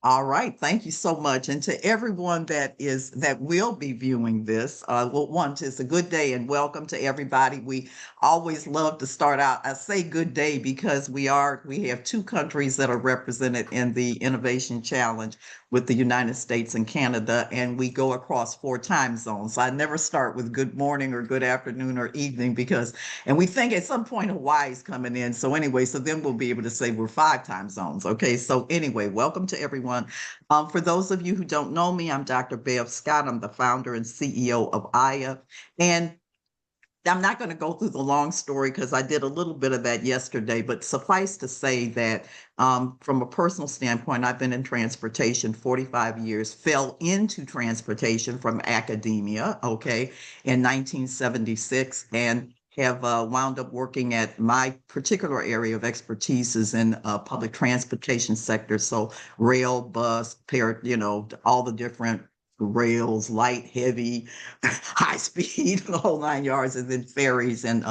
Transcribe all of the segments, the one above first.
All right, thank you so much. And to everyone that will be viewing this, well, one, it's a good day and welcome to everybody. We always love to start out. I say good day because we have two countries that are represented in the Innovation Challenge with the United States and Canada, and we go across four time zones. So I never start with good morning or good afternoon or evening because, and we think at some point Hawaii's coming in. So anyway, so then we'll be able to say we're five time zones. Okay, so anyway, welcome to everyone. For those of you who don't know me, I'm Dr. Bev Scott. I'm the founder and CEO of AYA. And I'm not going to go through the long story because I did a little bit of that yesterday, but suffice to say that from a personal standpoint, I've been in transportation 45 years, fell into transportation from academia, okay, in 1976, and have wound up working at my particular area of expertise is in public transportation sector. So rail, bus, all the different rails, light, heavy, high speed, the whole nine yards, and then ferries and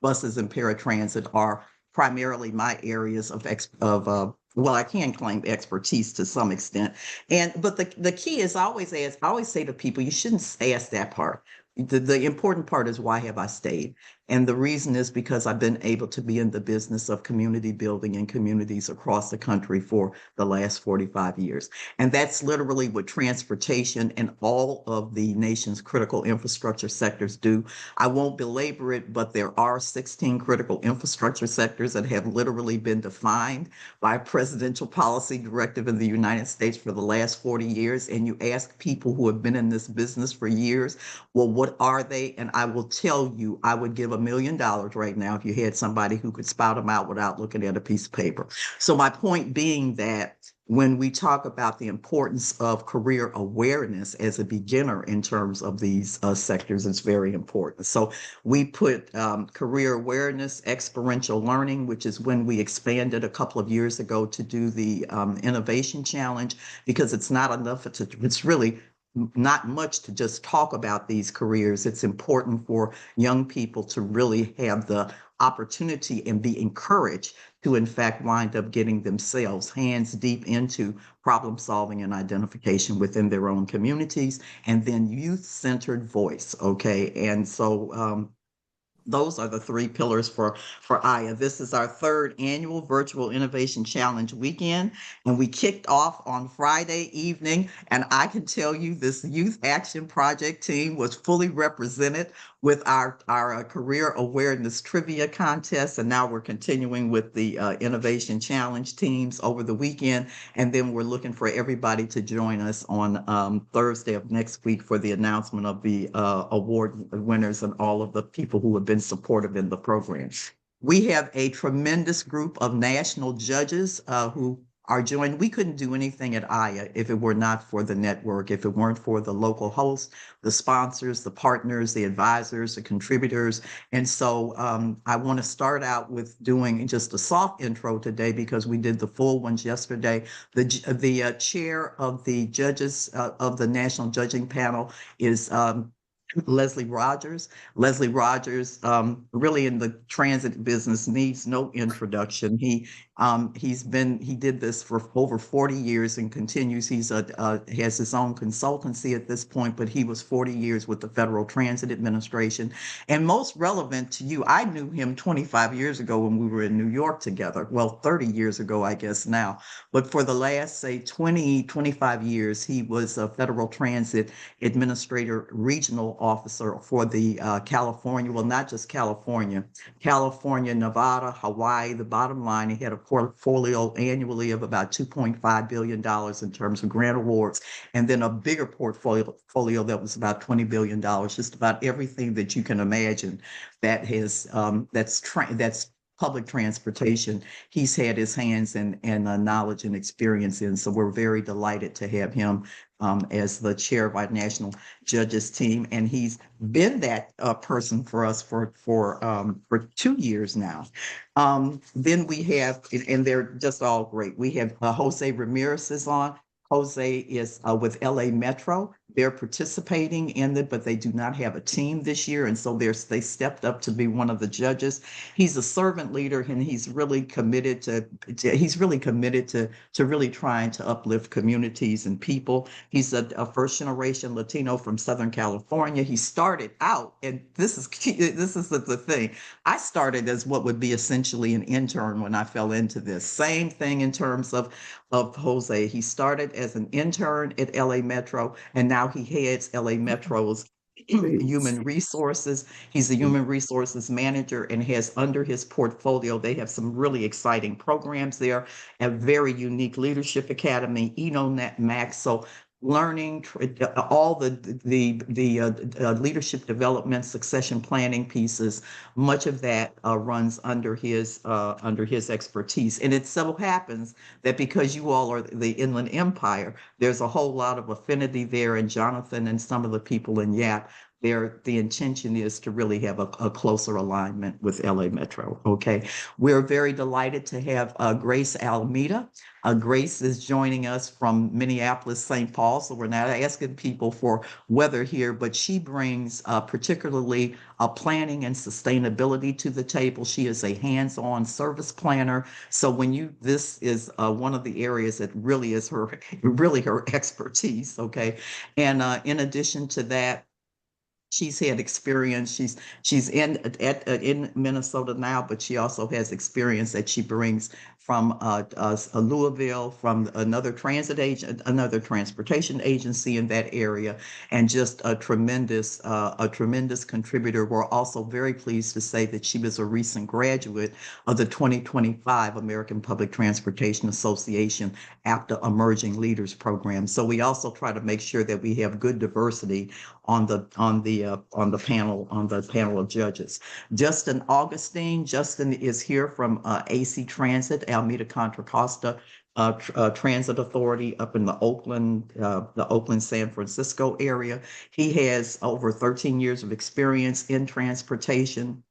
buses and paratransit are primarily my areas well, I can claim expertise to some extent. And but the key is I always say to people, you shouldn't ask that part. The important part is why have I stayed? And the reason is because I've been able to be in the business of community building in communities across the country for the last 45 years. And that's literally what transportation and all of the nation's critical infrastructure sectors do. I won't belabor it, but there are 16 critical infrastructure sectors that have literally been defined by a presidential policy directive in the United States for the last 40 years. And you ask people who have been in this business for years, well, what are they? And I will tell you, I would give $1 million right now if you had somebody who could spout them out without looking at a piece of paper. So my point being that when we talk about the importance of career awareness as a beginner in terms of these sectors, it's very important. So we put career awareness, experiential learning, which is when we expanded a couple of years ago to do the innovation challenge, because it's not enough. It's really not much to just talk about these careers. It's important for young people to really have the opportunity and be encouraged to, in fact, wind up getting themselves hands deep into problem solving and identification within their own communities, and then youth centered voice. Okay. And so, those are the three pillars for AYA. This is our third annual Virtual Innovation Challenge weekend, and we kicked off on Friday evening. And I can tell you, this Youth Action Project team was fully represented with our career awareness trivia contest, and now we're continuing with the Innovation Challenge teams over the weekend, and then we're looking for everybody to join us on Thursday of next week for the announcement of the award winners and all of the people who have been supportive in the program. We have a tremendous group of national judges who are joined. We couldn't do anything at AYA if it were not for the network, if it weren't for the local hosts, the sponsors, the partners, the advisors, the contributors. And so I want to start out with doing just a soft intro today because we did the full ones yesterday. The chair of the judges of the National Judging Panel is Leslie Rogers. Leslie Rogers, really in the transit business, needs no introduction. He did this for over 40 years and continues. Has his own consultancy at this point, but he was 40 years with the Federal Transit Administration. And most relevant to you, I knew him 25 years ago when we were in New York together. Well, 30 years ago, I guess now. But for the last, say, 20, 25 years, he was a Federal Transit Administrator Regional Officer for the California, well, not just California, Nevada, Hawaii. The bottom line, he had a portfolio annually of about $2.5 billion in terms of grant awards, and then a bigger portfolio that was about $20 billion, just about everything that you can imagine that has that's public transportation. He's had his hands and knowledge and experience in. So we're very delighted to have him as the chair of our national judges team, and he's been that person for us for 2 years now. Then we have, and they're just all great. We have Jose Ramirez is on. Jose is with LA Metro. They're participating in it, but they do not have a team this year. And so they stepped up to be one of the judges. He's a servant leader and he's really committed to really trying to uplift communities and people. He's a first generation Latino from Southern California. He started out, and this is this is the thing. I started as what would be essentially an intern when I fell into this. Same thing in terms of Jose. He started as an intern at LA Metro, and now he heads LA Metro's human resources. He's a human resources manager and has under his portfolio, they have some really exciting programs there, a very unique leadership academy, ENONet Max. So learning all the leadership development succession planning pieces, much of that runs under his expertise. And it so happens that because you all are the Inland Empire, there's a whole lot of affinity there. And Jonathan and some of the people in YAP, the intention is to really have a closer alignment with LA Metro. Okay. We're very delighted to have Grace Almeida. Grace is joining us from Minneapolis, St. Paul. So we're not asking people for weather here, but she brings particularly planning and sustainability to the table. She is a hands-on service planner. So this is one of the areas that really is really her expertise. Okay. And in addition to that, she's had experience. She's in Minnesota now, but she also has experience that she brings from Louisville, from another transportation agency in that area, and just a tremendous contributor. We're also very pleased to say that she was a recent graduate of the 2025 American Public Transportation Association APTA Emerging Leaders Program. So we also try to make sure that we have good diversity on the panel of judges. Justin Augustine. Justin is here from AC Transit, Alameda Contra Costa Transit Authority up in the Oakland, San Francisco area. He has over 13 years of experience in transportation.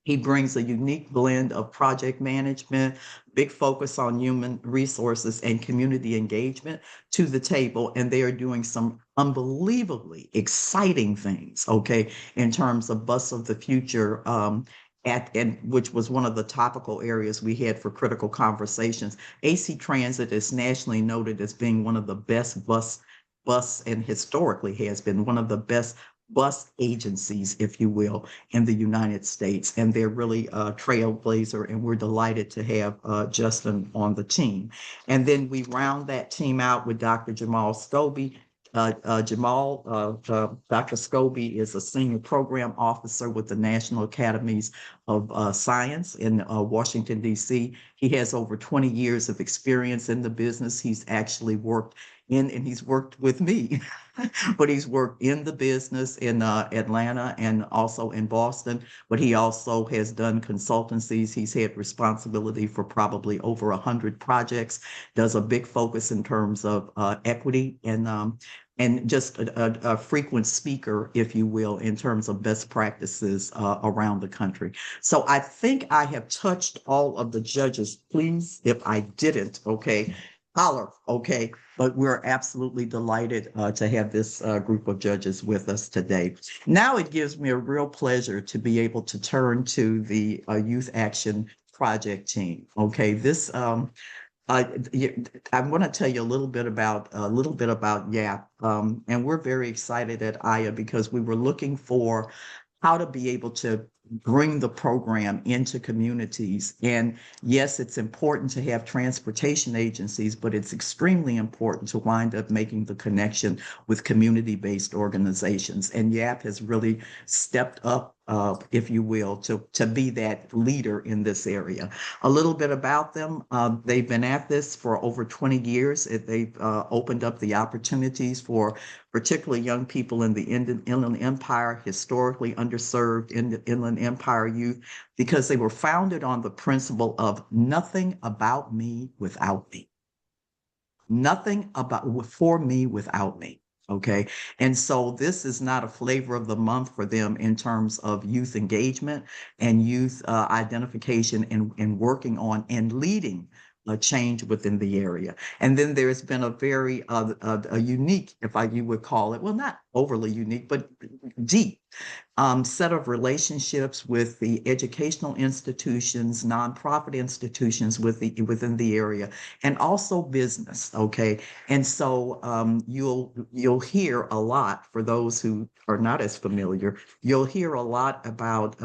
He brings a unique blend of project management, big focus on human resources and community engagement to the table. And they are doing some unbelievably exciting things, okay, in terms of bus of the future. And which was one of the topical areas we had for critical conversations. AC Transit is nationally noted as being one of the best and historically has been one of the best bus agencies, if you will, in the United States. And they're really a trailblazer, and we're delighted to have Justin on the team. And then we round that team out with Dr. Jamal Scobie. Dr. Scobie is a senior program officer with the National Academies of Science in Washington, D.C. He has over 20 years of experience in the business. He's actually worked and he's worked with me, but he's worked in the business in Atlanta and also in Boston. But he also has done consultancies. He's had responsibility for probably over 100 projects, does a big focus in terms of equity and just a frequent speaker, if you will, in terms of best practices around the country. So I think I have touched all of the judges. Please, if I didn't, okay, holler, okay? But we're absolutely delighted to have this group of judges with us today. Now it gives me a real pleasure to be able to turn to the Youth Action Project team. Okay, I, I want to tell you a little bit about YAP, and we're very excited at AYA because we were looking for how to be able to bring the program into communities. And yes, it's important to have transportation agencies, but it's extremely important to wind up making the connection with community-based organizations. And YAP has really stepped up, if you will, to be that leader in this area. A little bit about them. They've been at this for over 20 years. They've opened up the opportunities for particularly young people in the Inland Empire, historically underserved in the Inland Empire youth, because they were founded on the principle of nothing about me without me. Nothing about for me without me. Okay. And so this is not a flavor of the month for them in terms of youth engagement and youth identification and working on and leading change within the area. And then there's been a very a unique, if you would call it, well, not overly unique, but deep set of relationships with the educational institutions, nonprofit institutions within the area, and also business. Okay, and so you'll hear a lot for those who are not as familiar. You'll hear a lot about.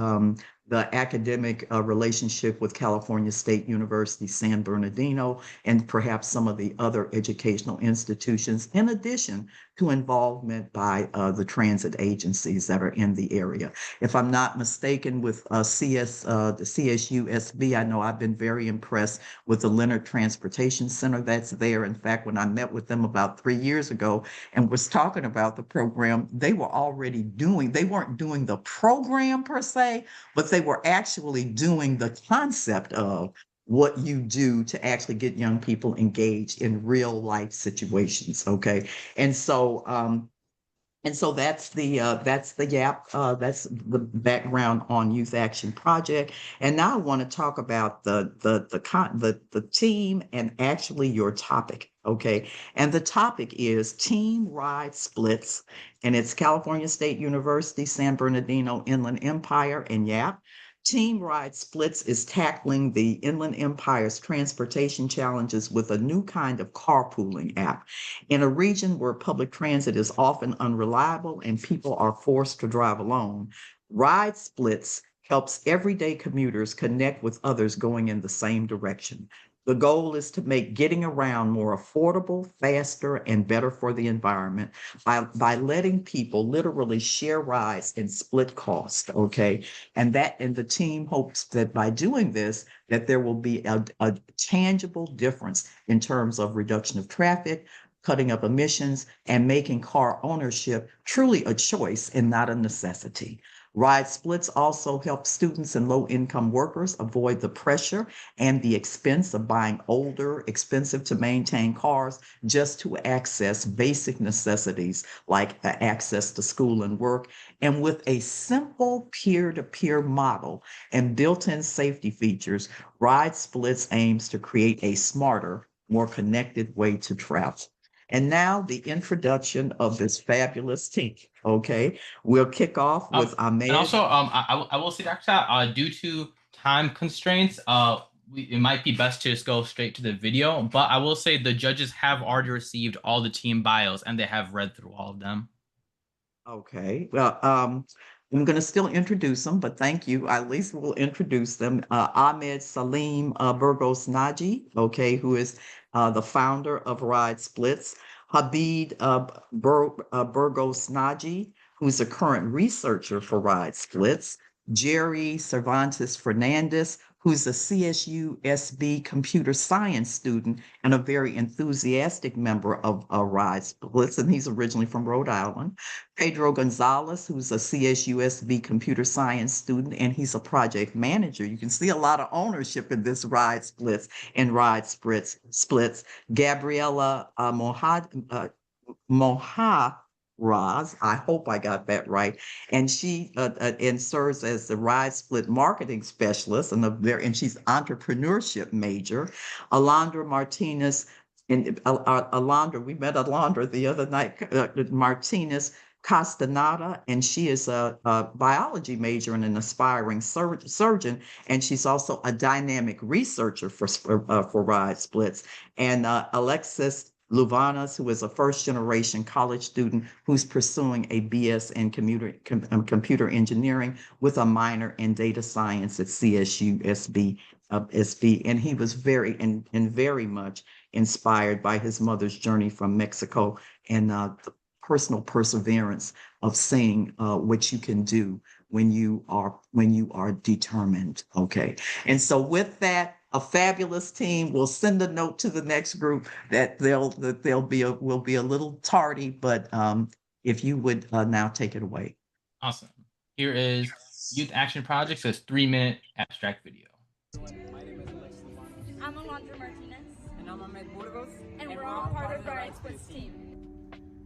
The academic relationship with California State University, San Bernardino, and perhaps some of the other educational institutions, in addition to involvement by the transit agencies that are in the area. If I'm not mistaken, with the CSUSB, I know I've been very impressed with the Leonard Transportation Center that's there. In fact, when I met with them about 3 years ago and was talking about the program, they weren't doing the program per se, but they were actually doing the concept of what you do to actually get young people engaged in real life situations. Okay. And so, that's the YAP. That's the background on Youth Action Project. And now I want to talk about the team and actually your topic. Okay, and the topic is Team Ride Splits, and it's California State University, San Bernardino Inland Empire, and YAP. Team Ride Splits is tackling the Inland Empire's transportation challenges with a new kind of carpooling app. In a region where public transit is often unreliable and people are forced to drive alone, RideSplits helps everyday commuters connect with others going in the same direction. The goal is to make getting around more affordable, faster, and better for the environment by letting people literally share rides and split cost. Okay. And the team hopes that by doing this, that there will be a tangible difference in terms of reduction of traffic, cutting up emissions, and making car ownership truly a choice and not a necessity. Ride splits also help students and low income workers avoid the pressure and the expense of buying older, expensive to maintain cars just to access basic necessities like access to school and work. And with a simple peer to peer model and built in safety features, Ride Splits aims to create a smarter, more connected way to travel. And now the introduction of this fabulous team. Okay, we'll kick off with And Ahmed. also, I will say, Dr. Scott, due to time constraints, it might be best to just go straight to the video. But I will say the judges have already received all the team bios and they have read through all of them. Okay, well, I'm going to still introduce them, but thank you. At least we'll introduce them. Ahmed Salim Burgos Naji, okay, who is the founder of Ride Splits. Habib Burgos Naji, who's a current researcher for Ride Splits. Jerry Cervantes Fernandez, who's a CSU SB computer science student and a very enthusiastic member of Ride Splits, and he's originally from Rhode Island. Pedro Gonzalez, who's a CSUSB computer science student, and he's a project manager. You can see a lot of ownership in this Ride Splits. Gabriella Moha I hope I got that right. And she and serves as the Ride Split marketing specialist and she's entrepreneurship major. Alondra Martinez and Alondra, we met Alondra the other night. Martinez Castaneda, and she is a biology major and an aspiring surgeon, and she's also a dynamic researcher for Ride Splits. And Alexis Luvanas, who is a first generation college student who's pursuing a BS in computer engineering with a minor in data science at CSU SB. And he was very much inspired by his mother's journey from Mexico and the personal perseverance of seeing what you can do when you are determined. Okay. And so with that, a fabulous team. We'll send a note to the next group that they'll be will be a little tardy, but if you would now take it away. Awesome. Here is Youth Action Project, says 3 minute abstract video. My name is Alexis Luvanos. I'm Alondra Martinez. And I'm Ahmed Burgos. And we're all part of the RideSplits team.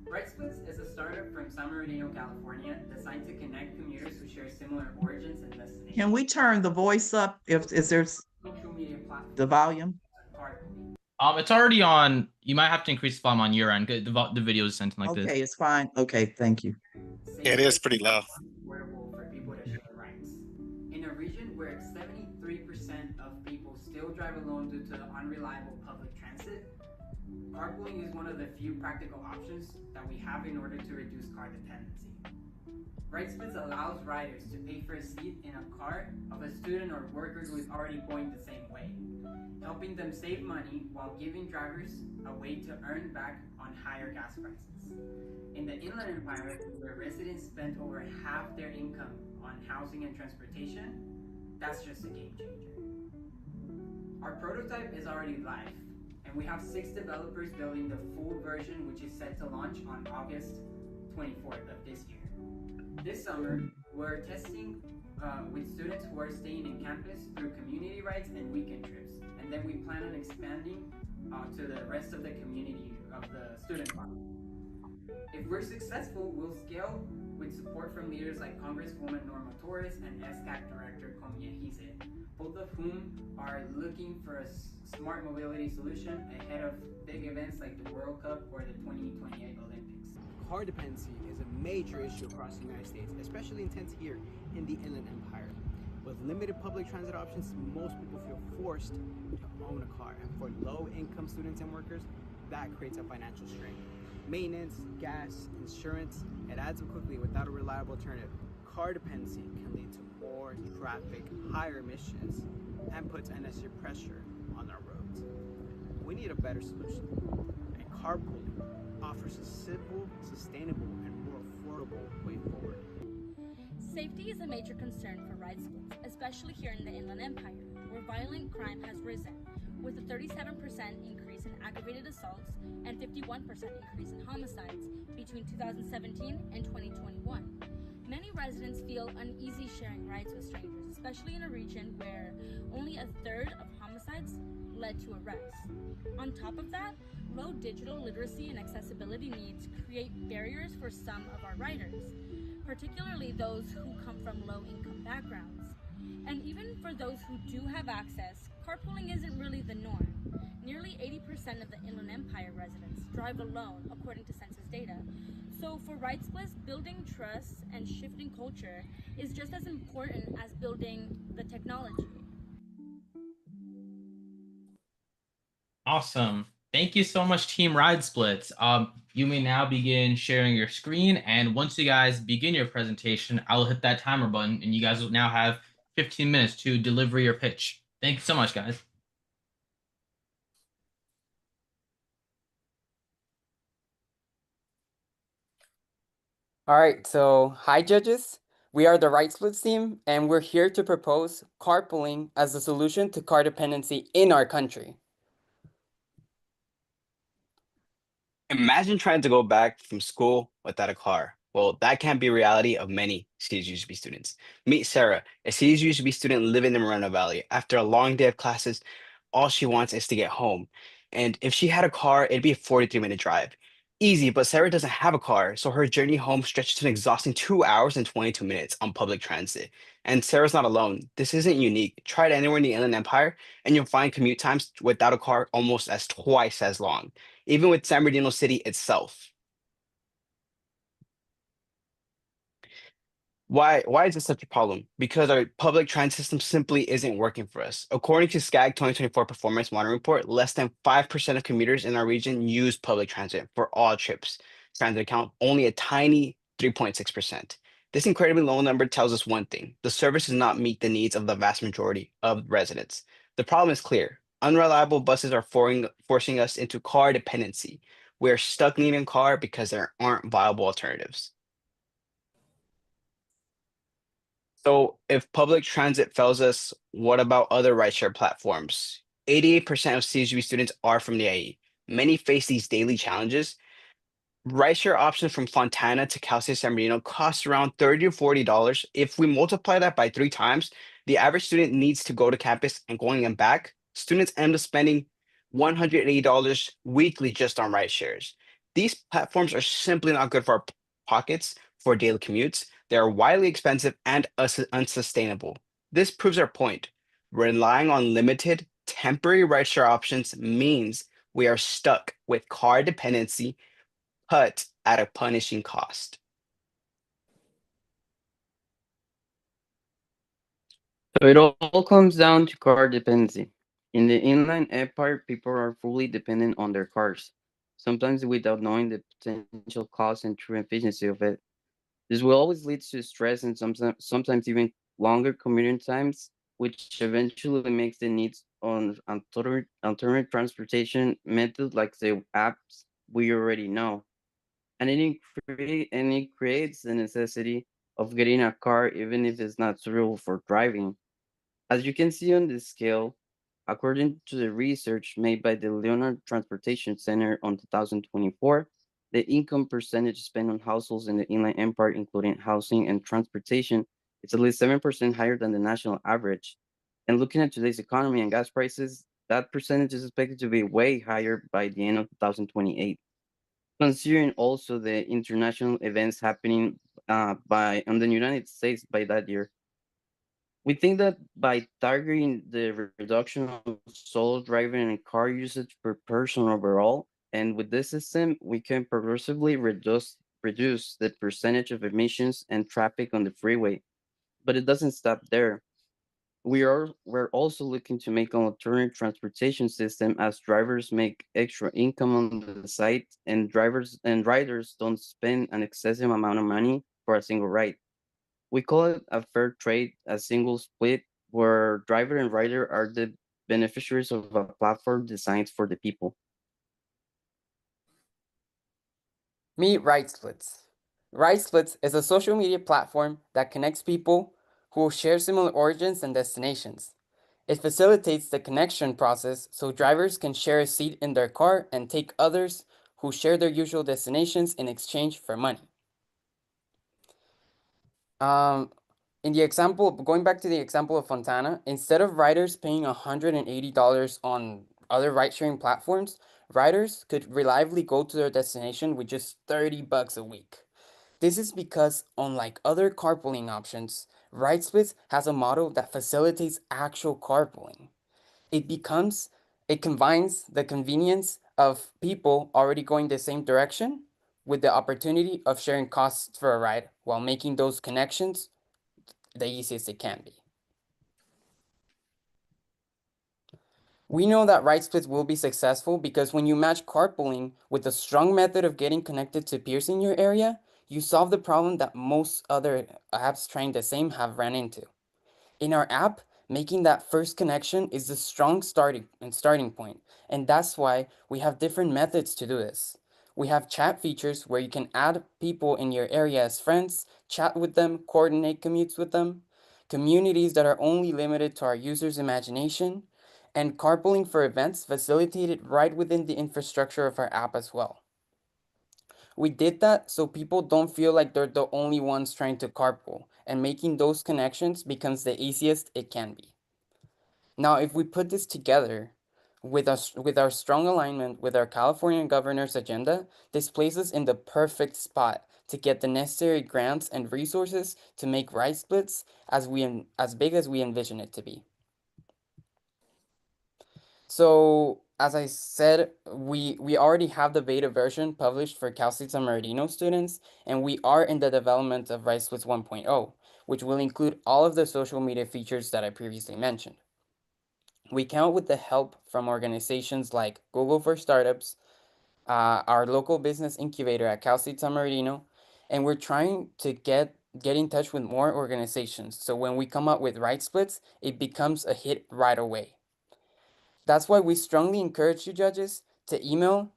RideSplits is a startup from San Bernardino, California, designed to connect commuters who share similar origins and destinations. Can we turn the voice up if there's Social media platforms the volume? part It's already on. You might have to increase the volume on your end. The video is something like this. Okay, it's fine. Okay, thank you. Yeah, it is pretty low. Affordable for people to share rides. In a region where 73% of people still drive alone due to unreliable public transit, carpooling is one of the few practical options that we have in order to reduce car dependency. RideSplits allows riders to pay for a seat in a car of a student or worker who is already going the same way, helping them save money while giving drivers a way to earn back on higher gas prices. In the Inland Empire, where residents spend over half their income on housing and transportation, that's just a game changer. Our prototype is already live, and we have 6 developers building the full version, which is set to launch on August 24th of this year. This summer, we're testing with students who are staying in campus through community rides and weekend trips, and then we plan on expanding to the rest of the community of the student body. If we're successful, we'll scale with support from leaders like Congresswoman Norma Torres and SCAC Director Comia Hise, both of whom are looking for a smart mobility solution ahead of big events like the World Cup or the 2028 Olympics. Car dependency is a major issue across the United States, especially intense here in the Inland Empire. With limited public transit options, most people feel forced to own a car, and for low-income students and workers, that creates a financial strain. Maintenance, gas, insurance, it adds up quickly without a reliable alternative. Car dependency can lead to more traffic, higher emissions, and puts unnecessary pressure on our roads. We need a better solution, and carpooling offers a simple, sustainable, and more affordable way forward. Safety is a major concern for RideSplits, especially here in the Inland Empire, where violent crime has risen, with a 37% increase in aggravated assaults and 51% increase in homicides between 2017 and 2021. Many residents feel uneasy sharing rides with strangers, especially in a region where only a third of homicides led to arrests. On top of that, low digital literacy and accessibility needs create barriers for some of our riders, particularly those who come from low-income backgrounds. And even for those who do have access, carpooling isn't really the norm. Nearly 80% of the Inland Empire residents drive alone, according to census data. So for RideSplits, building trust and shifting culture is just as important as building the technology. Awesome. Thank you so much, Team RideSplits. You may now begin sharing your screen, and once you guys begin your presentation, I'll hit that timer button, and you guys will now have 15 minutes to deliver your pitch. Thank you so much, guys. All right, so hi judges. We are the RideSplits team, and we're here to propose carpooling as a solution to car dependency in our country. Imagine trying to go back from school without a car. Well, that can't be reality of many CSUSB students. Meet Sarah, a CSUSB student living in Moreno Valley. After a long day of classes, all she wants is to get home. And if she had a car, it'd be a 43-minute drive. Easy, but Sarah doesn't have a car, so her journey home stretches to an exhausting 2 hours and 22 minutes on public transit. And Sarah's not alone. This isn't unique. Try it anywhere in the Inland Empire, and you'll find commute times without a car almost as twice as long, even with San Bernardino City itself. Why is this such a problem? Because our public transit system simply isn't working for us. According to SCAG 2024 Performance Monitoring Report, less than 5% of commuters in our region use public transit for all trips. Transit account only a tiny 3.6%. This incredibly low number tells us one thing: the service does not meet the needs of the vast majority of residents. The problem is clear. Unreliable buses are forcing us into car dependency. We are stuck needing a car because there aren't viable alternatives. So if public transit fails us, what about other rideshare platforms? 88% of CSUB students are from the IE. Many face these daily challenges. Rideshare options from Fontana to Cal State San Bernardino cost around $30 to $40. If we multiply that by 3 times, the average student needs to go to campus and going and back. Students end up spending $180 weekly just on rideshares. These platforms are simply not good for our pockets for daily commutes. They are widely expensive and unsustainable. This proves our point. Relying on limited, temporary rideshare options means we are stuck with car dependency, but at a punishing cost. So it all comes down to car dependency. In the inland empire, people are fully dependent on their cars, sometimes without knowing the potential cost and true efficiency of it. This will always lead to stress and sometimes even longer commuting times, which eventually makes the needs on alternate transportation methods like the apps we already know. And it creates the necessity of getting a car even if it's not suitable for driving. As you can see on this scale, according to the research made by the Leonard Transportation Center on 2024, the income percentage spent on households in the Inland Empire, including housing and transportation, is at least 7% higher than the national average. And looking at today's economy and gas prices, that percentage is expected to be way higher by the end of 2028. Considering also the international events happening in the United States by that year, we think that by targeting the reduction of solo driving and car usage per person overall, and with this system, we can progressively reduce the percentage of emissions and traffic on the freeway. But it doesn't stop there. We're also looking to make an alternative transportation system as drivers make extra income on the site and drivers and riders don't spend an excessive amount of money for a single ride. We call it a fair trade, a single split, where driver and rider are the beneficiaries of a platform designed for the people. Meet RideSplits. RideSplits is a social media platform that connects people who share similar origins and destinations. It facilitates the connection process so drivers can share a seat in their car and take others who share their usual destinations in exchange for money. Um, in the example, going back to the example of Fontana, instead of riders paying $180 on other ride-sharing platforms, riders could reliably go to their destination with just $30 a week. This is because, unlike other carpooling options, RideSplits has a model that facilitates actual carpooling. It becomes, it combines the convenience of people already going the same direction with the opportunity of sharing costs for a ride while making those connections the easiest it can be. We know that RideSplits will be successful because when you match carpooling with a strong method of getting connected to peers in your area, you solve the problem that most other apps trying the same have ran into. In our app, making that first connection is the strong starting point, and that's why we have different methods to do this. We have chat features where you can add people in your area as friends, chat with them, coordinate commutes with them, communities that are only limited to our users' imagination, and carpooling for events facilitated right within the infrastructure of our app as well. We did that so people don't feel like they're the only ones trying to carpool, and making those connections becomes the easiest it can be. Now, if we put this together with our strong alignment with our California governor's agenda, this places in the perfect spot to get the necessary grants and resources to make RideSplits as big as we envision it to be. So, as I said, we already have the beta version published for Cal State San Bernardino students, and we are in the development of RideSplits 1.0, which will include all of the social media features that I previously mentioned. We count with the help from organizations like Google for Startups, our local business incubator at Cal State San Bernardino, and we're trying to get in touch with more organizations. So when we come up with RideSplits, it becomes a hit right away. That's why we strongly encourage you judges to email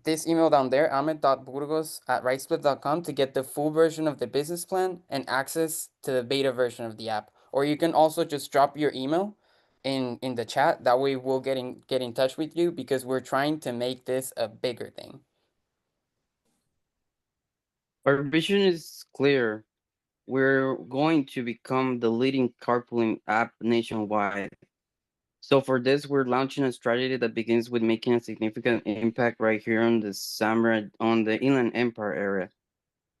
this email down there, ahmed.burgos@rightsplit.com, to get the full version of the business plan and access to the beta version of the app. Or you can also just drop your email in the chat. That way we'll get in touch with you because we're trying to make this a bigger thing. Our vision is clear. We're going to become the leading carpooling app nationwide. So for this, we're launching a strategy that begins with making a significant impact right here on the Inland Empire area.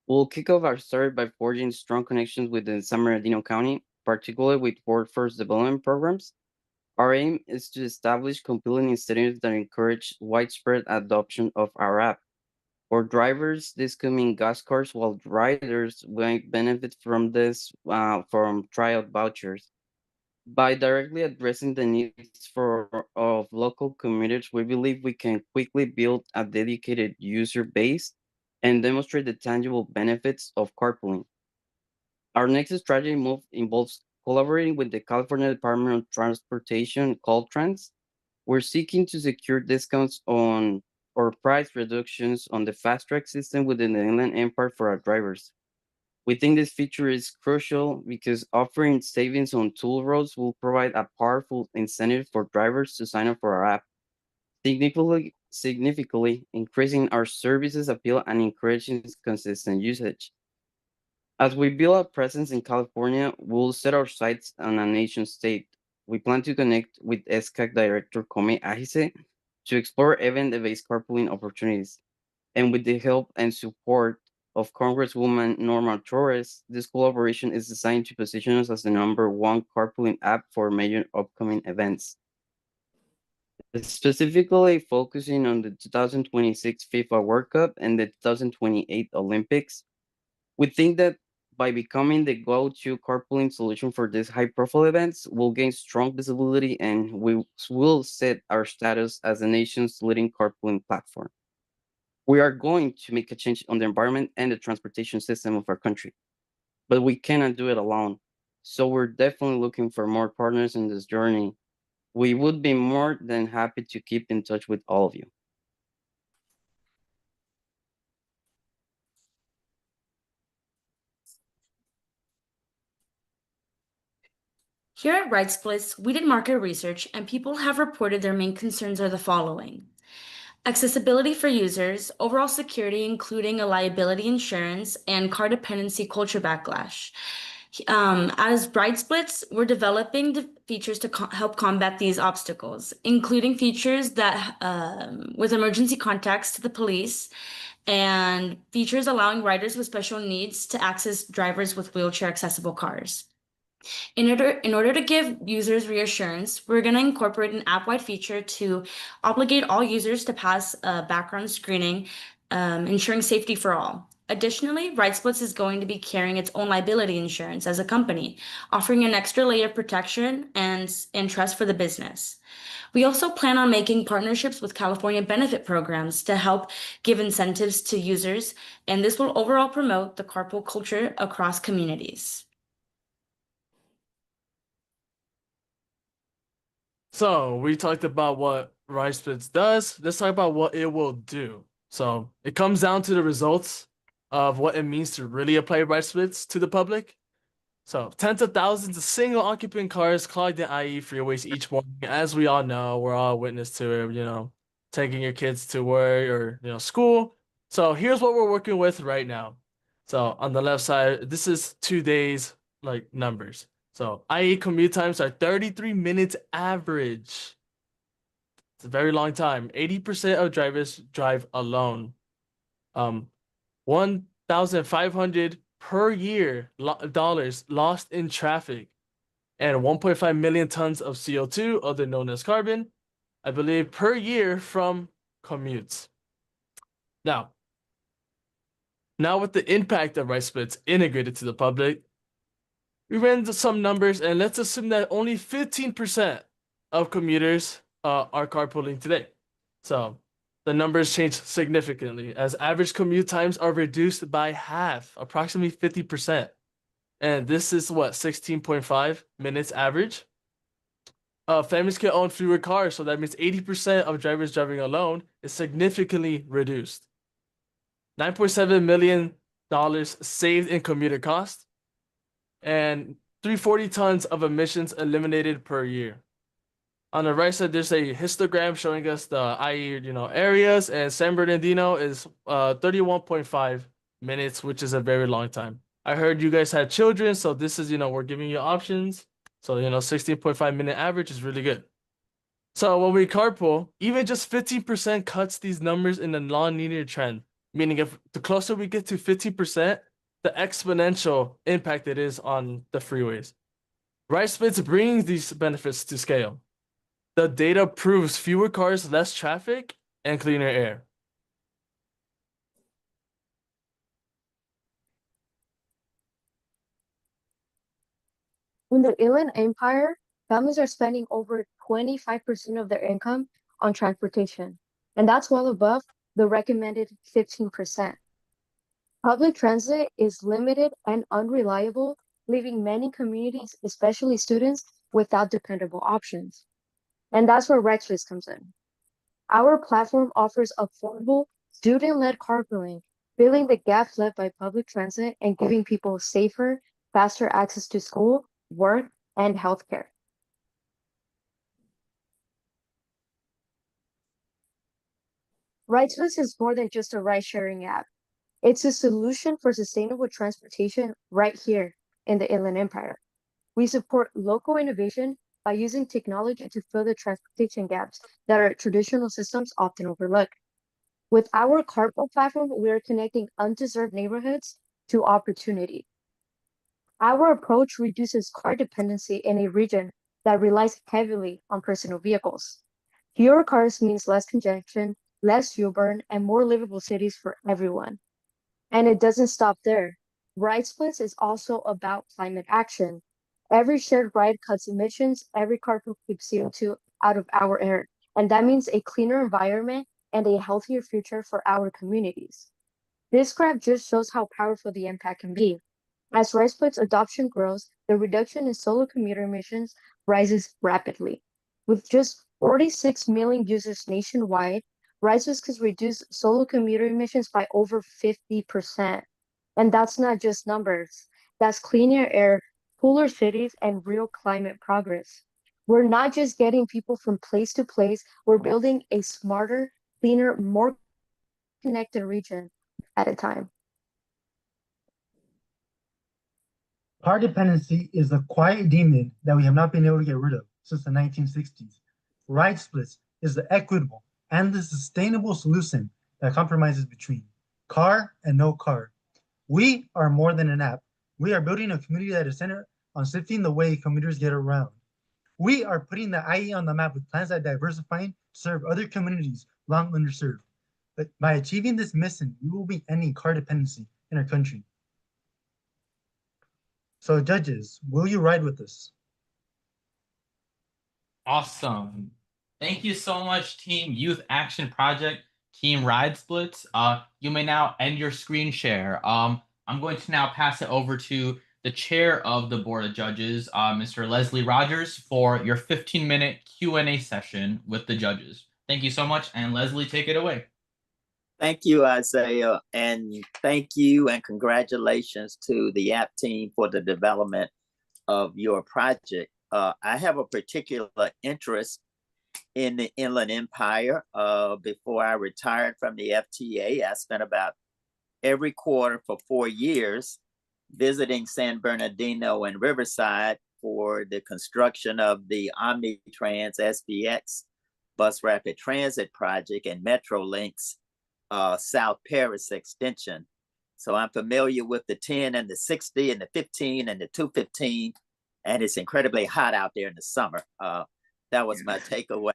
We'll kick off our start by forging strong connections with the San Bernardino County, particularly with workforce development programs. Our aim is to establish compelling incentives that encourage widespread adoption of our app. For drivers, this could mean gas cards, while riders might benefit from this from tryout vouchers. By directly addressing the needs of local commuters, we believe we can quickly build a dedicated user base and demonstrate the tangible benefits of carpooling. Our next strategy move involves collaborating with the California Department of Transportation, Caltrans. We're seeking to secure discounts on or price reductions on the fast track system within the Inland Empire for our drivers. We think this feature is crucial because offering savings on toll roads will provide a powerful incentive for drivers to sign up for our app, significantly increasing our services appeal and encouraging consistent usage. As we build a presence in California, we'll set our sights on a nation state. We plan to connect with SCAC Director Kome Ahise to explore event-based carpooling opportunities. And with the help and support of Congresswoman Norma Torres, this collaboration is designed to position us as the #1 carpooling app for major upcoming events. Specifically focusing on the 2026 FIFA World Cup and the 2028 Olympics, we think that by becoming the go-to carpooling solution for these high-profile events, we'll gain strong visibility and we will set our status as the nation's leading carpooling platform. We are going to make a change on the environment and the transportation system of our country, but we cannot do it alone. So we're definitely looking for more partners in this journey. We would be more than happy to keep in touch with all of you. Here at RideSplits, we did market research and people have reported their main concerns are the following: accessibility for users, overall security, including a liability insurance, and car dependency culture backlash. As RideSplits, we're developing the features to help combat these obstacles, including features that with emergency contacts to the police and features allowing riders with special needs to access drivers with wheelchair accessible cars. In order to give users reassurance, we're going to incorporate an app-wide feature to obligate all users to pass a background screening, ensuring safety for all. Additionally, RideSplits is going to be carrying its own liability insurance as a company, offering an extra layer of protection and trust for the business. We also plan on making partnerships with California benefit programs to help give incentives to users, and this will overall promote the carpool culture across communities. So we talked about what RideSplits does. Let's talk about what it will do. So it comes down to the results of what it means to really apply RideSplits to the public. So tens of thousands of single occupant cars clog the IE freeways each morning. As we all know, we're all witness to it, taking your kids to work or, school. So here's what we're working with right now. So on the left side, this is 2 days numbers. So IE commute times are 33 minutes average. It's a very long time. 80% of drivers drive alone. 1,500 per year dollars lost in traffic, and 1.5 million tons of CO2, other known as carbon, I believe, per year from commutes. Now with the impact of RideSplits integrated to the public, we ran some numbers, and let's assume that only 15% of commuters are carpooling today. So the numbers change significantly as average commute times are reduced by half, approximately 50%. And this is what, 16.5 minutes average? Families can own fewer cars, so that means 80% of drivers driving alone is significantly reduced. $9.7 million saved in commuter costs, and 340 tons of emissions eliminated per year. On the right side, there's a histogram showing us the IE, areas, and San Bernardino is 31.5 minutes, which is a very long time. I heard you guys had children, so this is, we're giving you options. So, 16.5 minute average is really good. So when we carpool, even just 15% cuts these numbers in a non-linear trend, meaning if the closer we get to 15%, the exponential impact it is on the freeways. RideSplits brings these benefits to scale. The data proves fewer cars, less traffic, and cleaner air. In the Inland Empire, families are spending over 25% of their income on transportation, and that's well above the recommended 15%. Public transit is limited and unreliable, leaving many communities, especially students, without dependable options. And that's where RideSplits comes in. Our platform offers affordable, student-led carpooling, filling the gap left by public transit and giving people safer, faster access to school, work, and healthcare. RideSplits is more than just a ride-sharing app. It's a solution for sustainable transportation right here in the Inland Empire. We support local innovation by using technology to fill the transportation gaps that our traditional systems often overlook. With our carpool platform, we are connecting undeserved neighborhoods to opportunity. Our approach reduces car dependency in a region that relies heavily on personal vehicles. Fewer cars means less congestion, less fuel burn, and more livable cities for everyone. And it doesn't stop there. Ride Splits is also about climate action. Every shared ride cuts emissions, every carpool keeps CO2 out of our air. And that means a cleaner environment and a healthier future for our communities. This graph just shows how powerful the impact can be. As RideSplits adoption grows, the reduction in solo commuter emissions rises rapidly. With just 46 million users nationwide, RideSplits could reduce solo commuter emissions by over 50%. And that's not just numbers. That's cleaner air, cooler cities, and real climate progress. We're not just getting people from place to place, we're building a smarter, cleaner, more connected region at a time. Car dependency is a quiet demon that we have not been able to get rid of since the 1960s. Ride splits is the equitable and the sustainable solution that compromises between car and no car. We are more than an app. We are building a community that is centered on shifting the way commuters get around. We are putting the IE on the map with plans that diversifying to serve other communities long underserved. But by achieving this mission, we will be ending car dependency in our country. So judges, will you ride with us? Awesome. Thank you so much, Team Youth Action Project, Team RideSplits. You may now end your screen share. I'm going to now pass it over to the chair of the Board of Judges, Mr. Leslie Rogers, for your 15-minute Q&A session with the judges. Thank you so much, and Leslie, take it away. Thank you, Isaiah, and thank you and congratulations to the app team for the development of your project. I have a particular interest in the Inland Empire. Before I retired from the FTA, I spent about every quarter for 4 years visiting San Bernardino and Riverside for the construction of the Omnitrans SBX Bus Rapid Transit Project and Metrolinx South Paris extension. So I'm familiar with the 10 and the 60 and the 15 and the 215, and it's incredibly hot out there in the summer. That was my takeaway.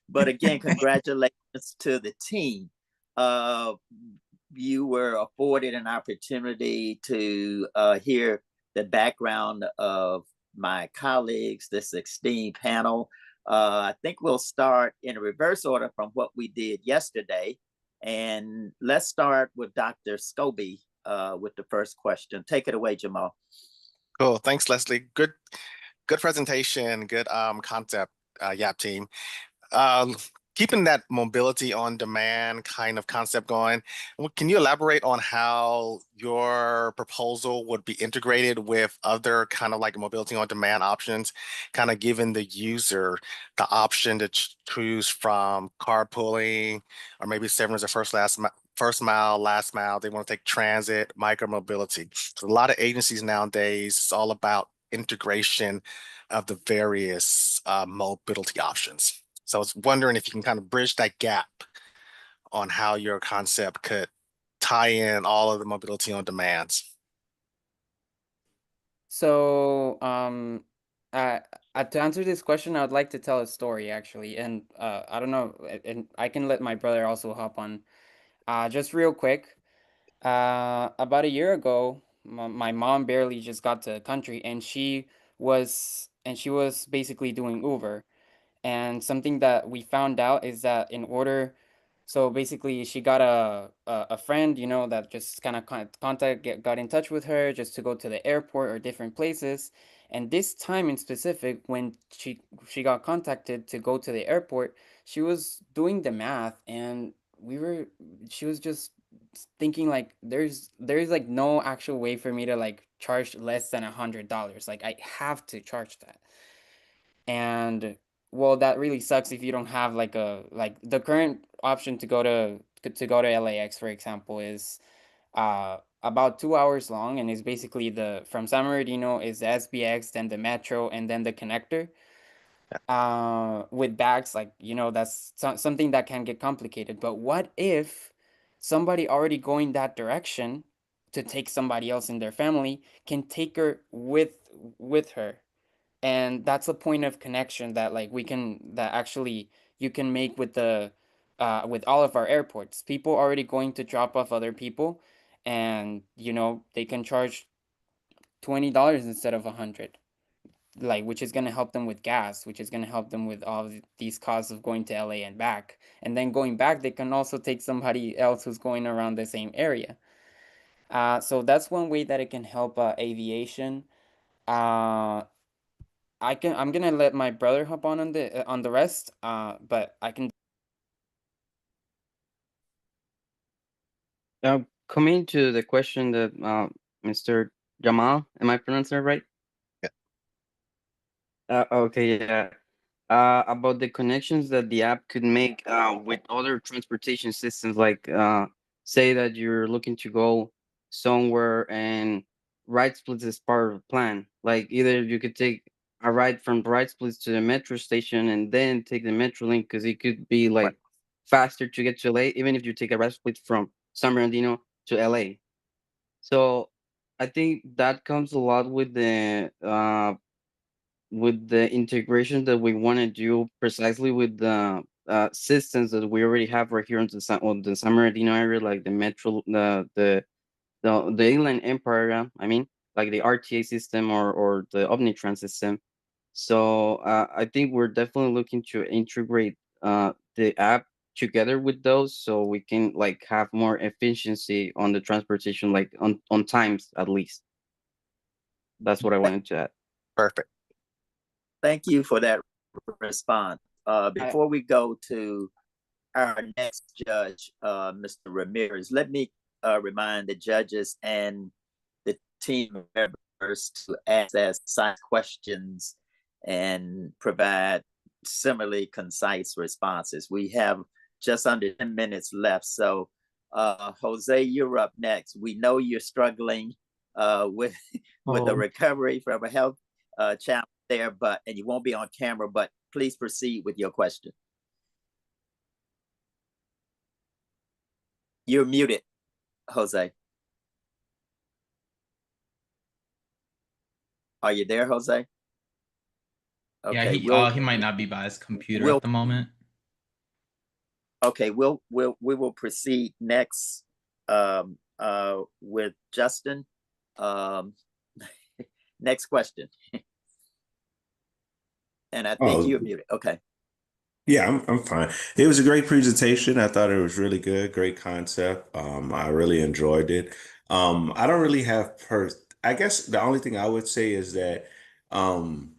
But again, congratulations to the team. You were afforded an opportunity to hear the background of my colleagues, this esteemed panel. I think we'll start in a reverse order from what we did yesterday. And let's start with Dr. Scobie with the first question. Take it away, Jamal. Cool. Thanks, Leslie. Good presentation. Good concept, YAP team. Keeping that mobility on demand kind of concept going, can you elaborate on how your proposal would be integrated with other kind of like mobility on demand options, kind of giving the user the option to choose from carpooling or maybe serving as a first mile, last mile, they want to take transit, micromobility. So a lot of agencies nowadays, it's all about integration of the various mobility options. So I was wondering if you can kind of bridge that gap on how your concept could tie in all of the mobility on demands. So To answer this question, I would like to tell a story actually, and I don't know, and I can let my brother also hop on. Just real quick. About a year ago, my mom barely just got to the country, and she was basically doing Uber. And something that we found out is that in order, so basically she got a friend, that just kind of got in touch with her just to go to the airport or different places. And this time in specific, when she got contacted to go to the airport, she was doing the math, and she was just thinking like there's like no actual way for me to like charge less than $100. Like I have to charge that. And well, that really sucks if you don't have like the current option to go to LAX, for example, is about 2 hours long, and is basically the from San Bernardino is the SBX, then the Metro, and then the connector. With bags, like that's something that can get complicated. But what if somebody already going that direction to take somebody else in their family can take her with her, and that's a point of connection that like that actually you can make with all of our airports. People already going to drop off other people, and they can charge $20 instead of 100, like, which is going to help them with gas, which is going to help them with all of these costs of going to LA and back. And then going back, they can also take somebody else who's going around the same area. So that's one way that it can help aviation. uh I'm gonna let my brother hop on the rest. But I can. Coming to the question that Mr. Jamal, am I pronouncing it right? Yeah. Okay, yeah. About the connections that the app could make with other transportation systems, like say that you're looking to go somewhere and RideSplits is part of the plan. Like either you could take a ride from RideSplits to the metro station and then take the metro link, because it could be Right. like faster to get to LA, even if you take a RideSplit from San Bernardino to LA. So I think that comes a lot with the integration that we want to do precisely with the systems that we already have right here in the San Bernardino area, like the metro, the Inland Empire area. I mean, like the RTA system or the Omnitrans system. So I think we're definitely looking to integrate the app together with those, so we can like have more efficiency on the transportation, like on times at least. That's what I wanted to add. Perfect. Thank you for that response. Before we go to our next judge, Mr. Ramirez, let me remind the judges and the team members to ask side questions and provide similarly concise responses. We have just under 10 minutes left. So, Jose, you're up next. We know you're struggling with the recovery from a health challenge there, and you won't be on camera, but please proceed with your question. You're muted, Jose. Are you there, Jose? Okay, yeah, he might not be by his computer at the moment. Okay, we will proceed next with Justin. Next question. And I think you're muted. Okay. Yeah, I'm fine. It was a great presentation. I thought it was really good, great concept. I really enjoyed it. I don't really have I guess the only thing I would say is that um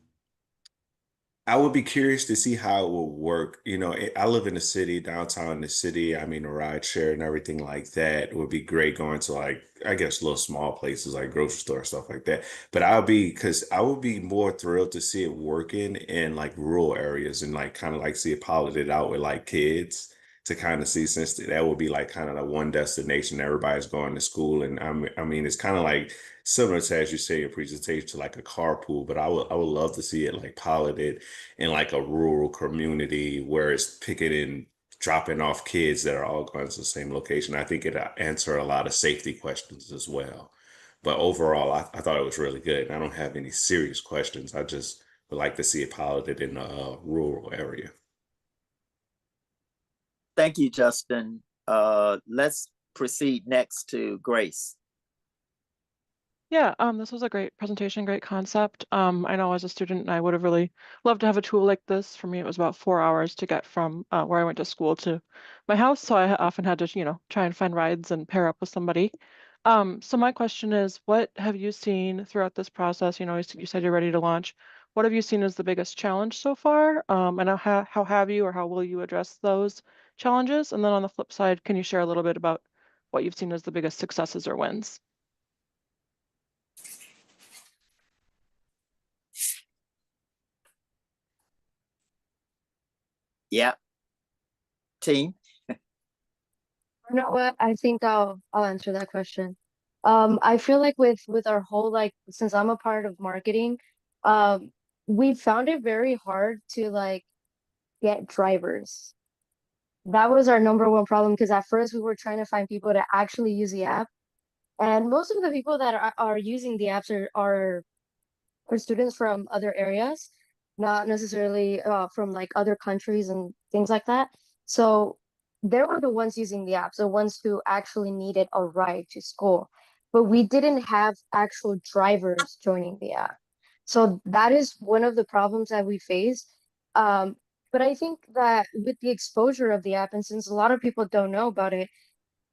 I would be curious to see how it will work. I live in the city, downtown in the city. I mean, a ride share and everything like that would be great going to like, I guess, little small places like grocery store, stuff like that. But because I would be more thrilled to see it working in like rural areas and like kind of like see it piloted out with like kids to kind of see, since that would be like kind of the one destination everybody's going to school. And I mean, it's kind of like similar to, as you say, a presentation to like a carpool, but I would love to see it like piloted in like a rural community where it's picking and dropping off kids that are all going to the same location. I think it answer a lot of safety questions as well. But overall, I thought it was really good. I don't have any serious questions. I just would like to see it piloted in a rural area. Thank you, Justin. Let's proceed next to Grace. Yeah, this was a great presentation, great concept. I know as a student, I would have really loved to have a tool like this. For me, it was about 4 hours to get from where I went to school to my house. So I often had to, try and find rides and pair up with somebody. So my question is, what have you seen throughout this process? You said you're ready to launch. What have you seen as the biggest challenge so far? And how have you or how will you address those challenges? And then on the flip side, can you share a little bit about what you've seen as the biggest successes or wins? Yeah, team. You know what? I think I'll answer that question. I feel like with our whole like since I'm a part of marketing, um, we found it very hard to like get drivers. That was our number one problem because at first we were trying to find people to actually use the app, and most of the people that are using the apps are students from other areas, not necessarily from like other countries and things like that. So they were the ones using the apps, the ones who actually needed a ride to school. But we didn't have actual drivers joining the app. So that is one of the problems that we face. Um, but I think that with the exposure of the app, and since a lot of people don't know about it,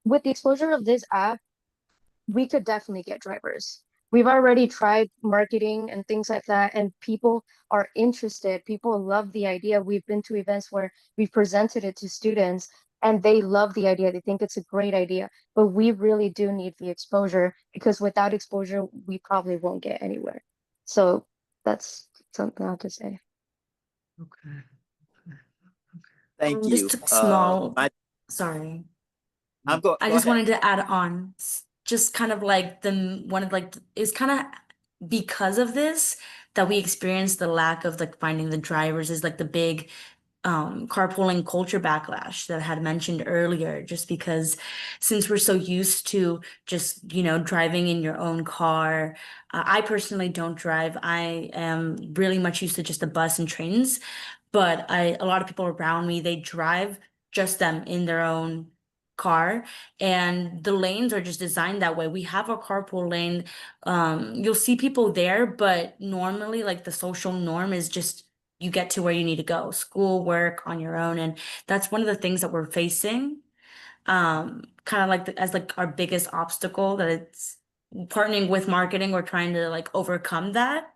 with the exposure of this app, we could definitely get drivers. We've already tried marketing and things like that, and people are interested. People love the idea. We've been to events where we've presented it to students and they love the idea. They think it's a great idea, but we really do need the exposure because without exposure, we probably won't get anywhere. So that's something I have to say. Okay. Thank you. Just a small, My, sorry. I'm go. I Go just ahead. wanted to add on, just kind of like one of like it's kind of because of this that we experienced the lack of like finding the drivers is like the big carpooling culture backlash that I had mentioned earlier, just because since we're so used to just, driving in your own car. I personally don't drive. I am really much used to just the bus and trains, but a lot of people around me, they drive just them in their own car, and the lanes are just designed that way. We have a carpool lane. You'll see people there, but normally like the social norm is just you get to where you need to go, school, work on your own. And that's one of the things that we're facing. Kind of like as like our biggest obstacle that it's partnering with marketing, we're trying to like overcome that.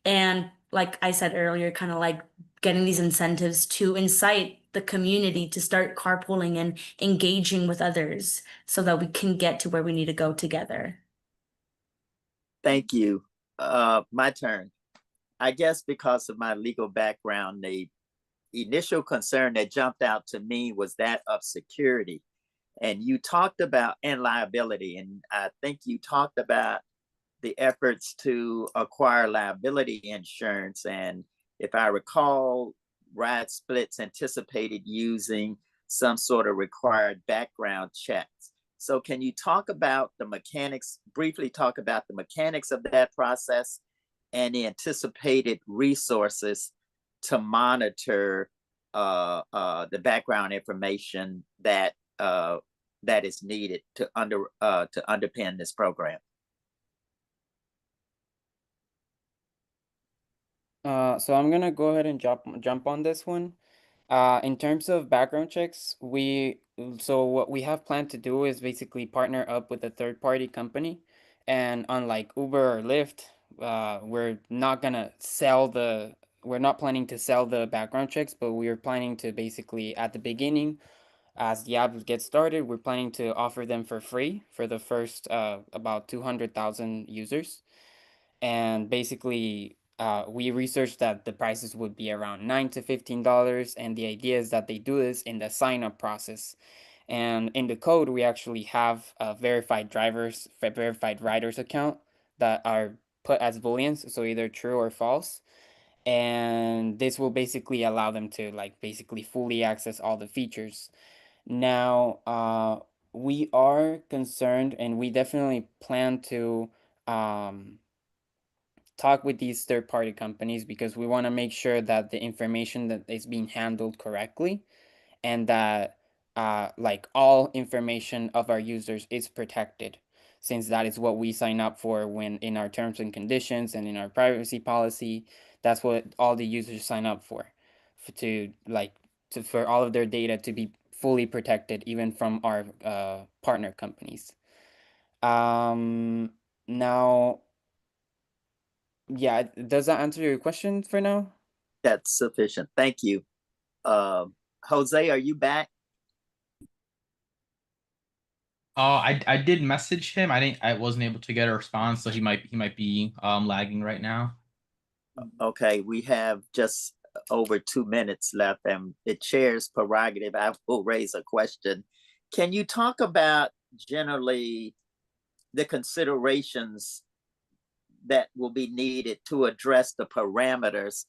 And like I said earlier, kind of like getting these incentives to incite the community to start carpooling and engaging with others so that we can get to where we need to go together. Thank you. My turn. I guess because of my legal background, the initial concern that jumped out to me was that of security. And you talked about and liability, and I think you talked about the efforts to acquire liability insurance. And if I recall, RideSplits anticipated using some sort of required background checks. So can you talk about the mechanics, briefly talk about the mechanics of that process and the anticipated resources to monitor the background information that that is needed to underpin this program? So I'm gonna go ahead and jump on this one. In terms of background checks, so what we have planned to do is basically partner up with a third party company, and unlike Uber or Lyft, we're not planning to sell the background checks, but we are planning to basically at the beginning, as the app gets started, we're planning to offer them for free for the first about 200,000 users. And basically we researched that the prices would be around $9 to $15, and the idea is that they do this in the sign up process. And in the code, we actually have verified riders account that are put as booleans, so either true or false. And this will basically allow them to like basically fully access all the features. Now, we are concerned, and we definitely plan to talk with these third-party companies because we want to make sure that the information that is being handled correctly and that like all information of our users is protected, since that is what we sign up for when in our terms and conditions and in our privacy policy. That's what all the users sign up for to like to for all of their data to be fully protected, even from our partner companies. Now, yeah, does that answer your question for now? That's sufficient. Thank you. Jose, are you back? I did message him. I wasn't able to get a response, so he might be lagging right now. Okay, we have just over 2 minutes left, and the chair's prerogative, I will raise a question. Can you talk about generally the considerations that will be needed to address the parameters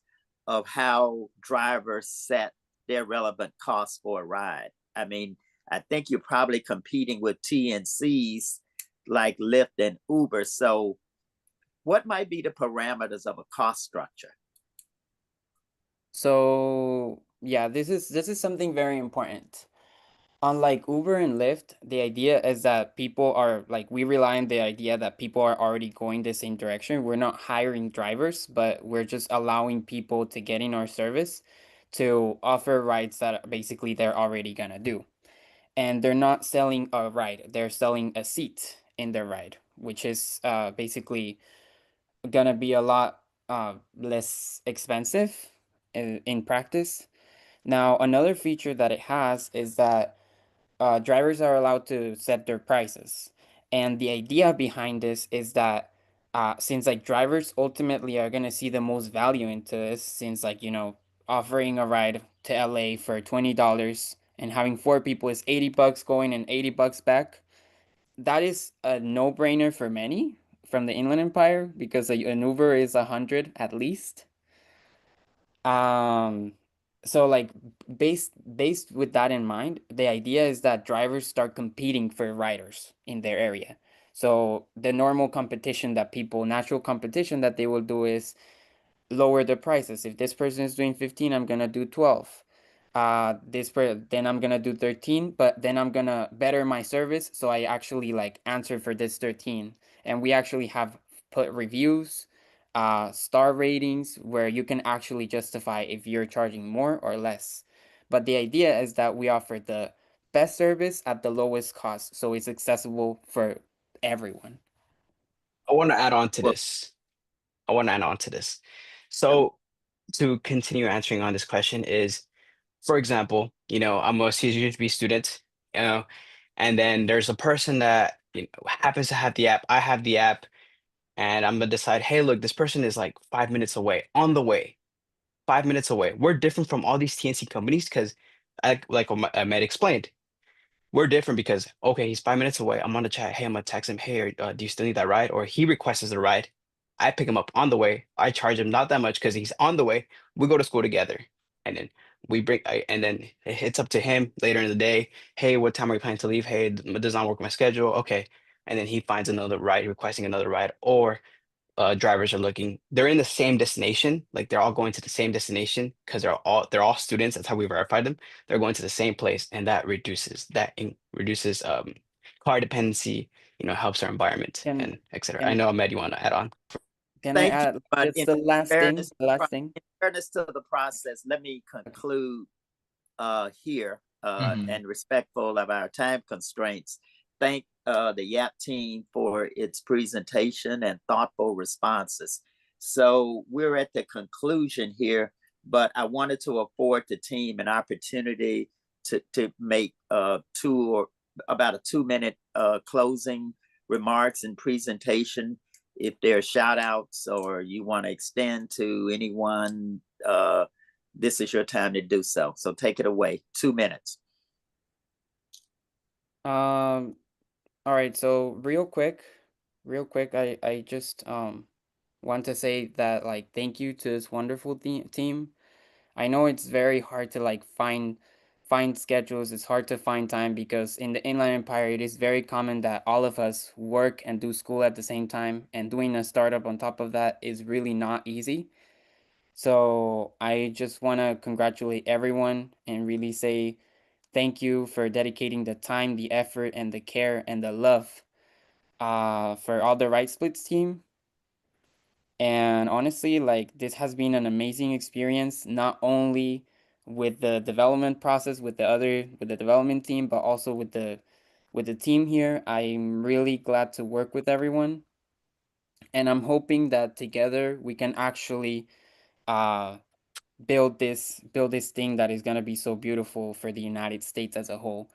of how drivers set their relevant costs for a ride? I mean, I think you're probably competing with TNCs like Lyft and Uber. So what might be the parameters of a cost structure? So yeah, this is something very important. Unlike Uber and Lyft, the idea is that people are like we rely on the idea that people are already going the same direction. We're not hiring drivers, but we're just allowing people to get in our service to offer rides that basically they're already gonna do. And they're not selling a ride, they're selling a seat in their ride, which is basically gonna be a lot less expensive in practice. Now, another feature that it has is that drivers are allowed to set their prices. And the idea behind this is that since like drivers ultimately are gonna see the most value into this, since like, offering a ride to LA for $20 and having four people is $80 going and $80 back, that is a no-brainer for many from the Inland Empire because an Uber is 100 at least. Um, so like based with that in mind, the idea is that drivers start competing for riders in their area. So the normal competition that natural competition that they will do is lower the prices. If this person is doing 15, I'm gonna do 12. Then I'm gonna do 13, but then I'm gonna better my service so I actually like answer for this 13. And we actually have put reviews, star ratings where you can actually justify if you're charging more or less. But the idea is that we offer the best service at the lowest cost, so it's accessible for everyone. I want to add on to Well, this. I want to add on to this. yeah, So to continue answering on this question is, for example, I'm a CGHB student, and then there's a person that happens to have the app. I have the app, and I'm gonna decide, hey, look, this person is like 5 minutes away, on the way, 5 minutes away. We're different from all these TNC companies because, like what Ahmed explained, we're different because okay, he's 5 minutes away. I'm on the chat. Hey, I'm gonna text him. Hey, do you still need that ride? Or he requests the ride. I pick him up on the way. I charge him not that much because he's on the way. We go to school together, and then and then it's up to him later in the day. Hey, what time are you planning to leave? Hey, it does not work my schedule. Okay, and then he finds another ride, requesting another ride, or drivers are looking. They're in the same destination, like they're all going to the same destination because they're all students. That's how we verify them. They're going to the same place, and that reduces car dependency. Helps our environment Can and etc. I can know Ahmed, you want to add on. can I thank you. add But just the last thing? The last thing. in fairness to the process, let me conclude here Mhm. and respectful of our time constraints. Thank the YAP team for its presentation and thoughtful responses. So we're at the conclusion here, but I wanted to afford the team an opportunity to make about a 2 minute closing remarks and presentation. If there are shout outs or you want to extend to anyone, this is your time to do so. So take it away. 2 minutes. Um, all right, so real quick, I just want to say that like thank you to this wonderful team. I know it's very hard to like find schedules. It's hard to find time because in the Inland Empire, it is very common that all of us work and do school at the same time, and doing a startup on top of that is really not easy. So I just want to congratulate everyone and really say thank you for dedicating the time, the effort, and the care and the love for all the RideSplits team. And honestly, like this has been an amazing experience, not only with the development process with the development team, but also with the team here. I'm really glad to work with everyone. And I'm hoping that together we can actually uh build this thing that is gonna be so beautiful for the United States as a whole.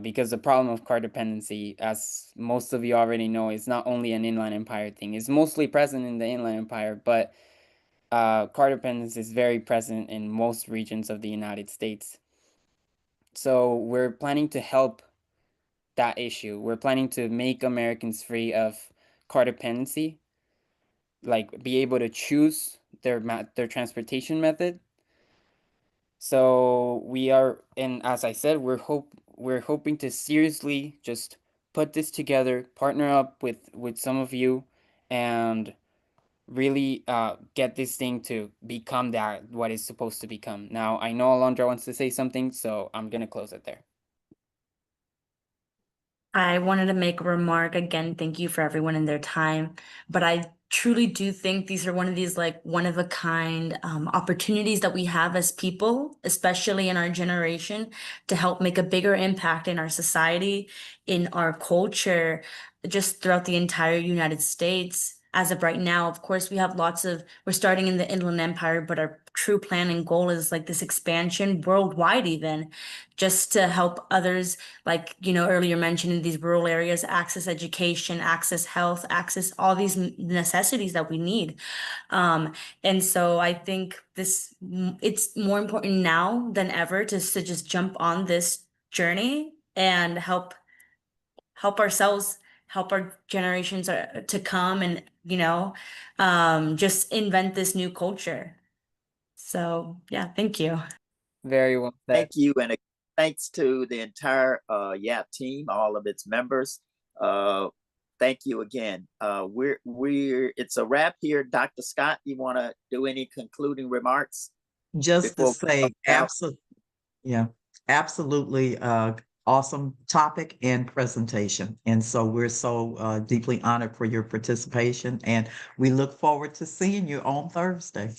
Because the problem of car dependency, as most of you already know, is not only an Inland Empire thing. It's mostly present in the Inland Empire, but car dependence is very present in most regions of the United States. So we're planning to help that issue. We're planning to make Americans free of car dependency, like be able to choose their transportation method. So we are, and as I said, we're hoping to seriously just put this together, partner up with some of you, and really get this thing to become that what it's supposed to become. Now I know Alondra wants to say something, so I'm gonna close it there. I wanted to make a remark again. Thank you for everyone and their time. But I truly do think these are one of these like one of a kind opportunities that we have as people, especially in our generation, to help make a bigger impact in our society, in our culture, just throughout the entire United States. As of right now, of course, we're starting in the Inland Empire, but our true plan and goal is like this expansion worldwide, even just to help others like earlier mentioned in these rural areas access education, access health, access all these necessities that we need. um and so I think it's more important now than ever to just jump on this journey and help ourselves, help our generations to come, and just invent this new culture. So yeah, thank you. Very well said. Thank you, and thanks to the entire YAP team, all of its members. Thank you again. It's a wrap here. Dr. Scott, you want to do any concluding remarks? Just to before we say, close out? yeah, absolutely, awesome topic and presentation. And so we're so deeply honored for your participation, and we look forward to seeing you on Thursday.